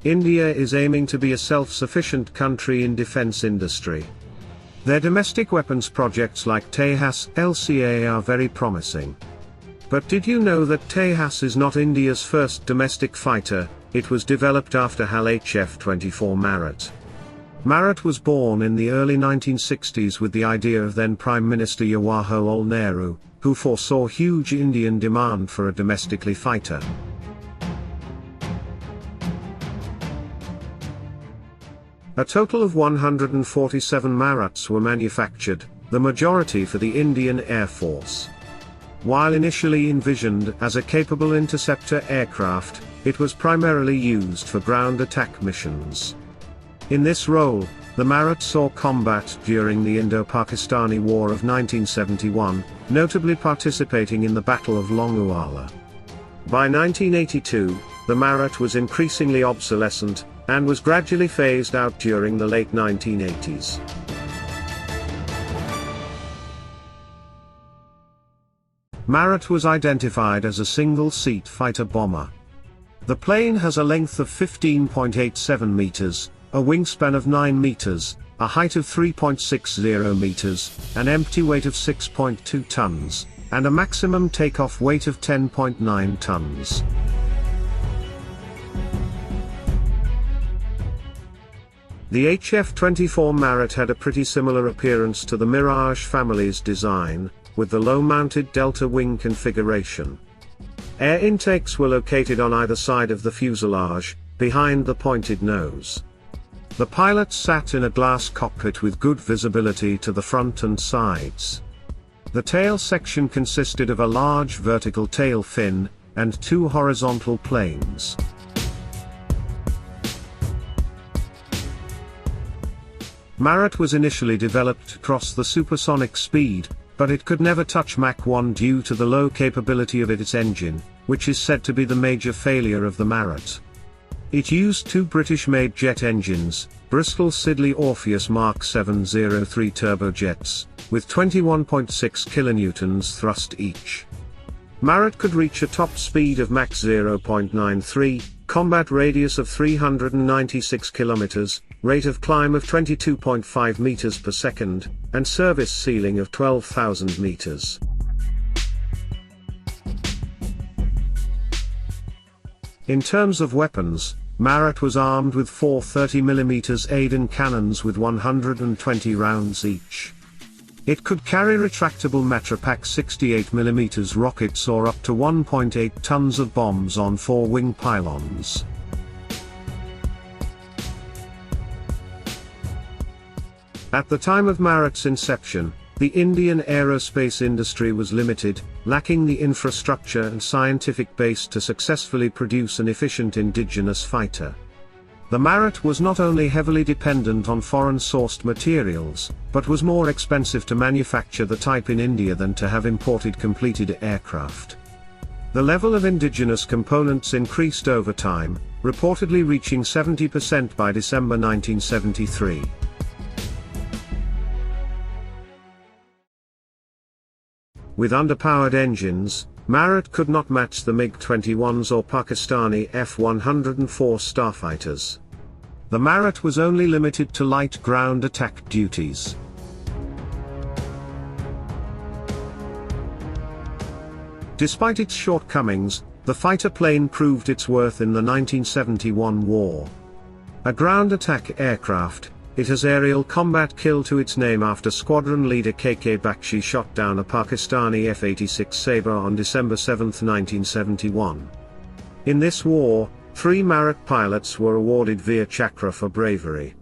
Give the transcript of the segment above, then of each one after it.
India is aiming to be a self-sufficient country in defense industry. Their domestic weapons projects like Tejas LCA are very promising. But did you know that Tejas is not India's first domestic fighter? It was developed after HAL HF-24 Marut. Marut was born in the early 1960s with the idea of then Prime Minister Jawaharlal Nehru, who foresaw huge Indian demand for a domestically fighter. A total of 147 Maruts were manufactured, the majority for the Indian Air Force. While initially envisioned as a capable interceptor aircraft, it was primarily used for ground attack missions. In this role, the Marut saw combat during the Indo-Pakistani War of 1971, notably participating in the Battle of Longooala. By 1982, the Marut was increasingly obsolescent, and was gradually phased out during the late 1980s. Marut was identified as a single-seat fighter bomber. The plane has a length of 15.87 meters, a wingspan of 9 meters, a height of 3.60 meters, an empty weight of 6.2 tons, and a maximum takeoff weight of 10.9 tons. The HF-24 Marut had a pretty similar appearance to the Mirage family's design, with the low-mounted delta wing configuration. Air intakes were located on either side of the fuselage, behind the pointed nose. The pilot sat in a glass cockpit with good visibility to the front and sides. The tail section consisted of a large vertical tail fin, and 2 horizontal planes. Marut was initially developed to cross the supersonic speed, but it could never touch Mach 1 due to the low capability of its engine, which is said to be the major failure of the Marut. It used 2 British-made jet engines, Bristol Siddeley Orpheus Mark 703 turbojets, with 21.6 kilonewtons thrust each. Marut could reach a top speed of Mach 0.93, combat radius of 396 kilometers, rate of climb of 22.5 meters per second, and service ceiling of 12,000 meters. In terms of weapons, Marut was armed with 4 30mm Aden cannons with 120 rounds each. It could carry retractable Metropak 68mm rockets or up to 1.8 tons of bombs on 4 wing pylons. At the time of Marut's inception, the Indian aerospace industry was limited, lacking the infrastructure and scientific base to successfully produce an efficient indigenous fighter. The Marut was not only heavily dependent on foreign-sourced materials, but was more expensive to manufacture the type in India than to have imported completed aircraft. The level of indigenous components increased over time, reportedly reaching 70% by December 1973. With underpowered engines, Marut could not match the MiG-21s or Pakistani F-104 starfighters. The Marut was only limited to light ground attack duties. Despite its shortcomings, the fighter plane proved its worth in the 1971 war. A ground attack aircraft, it has aerial combat kill to its name after squadron leader KK Bakshi shot down a Pakistani F-86 Sabre on December 7, 1971. In this war, 3 Marut pilots were awarded Veer Chakra for bravery.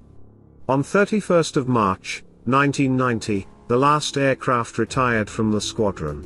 On 31st of March, 1990, the last aircraft retired from the squadron.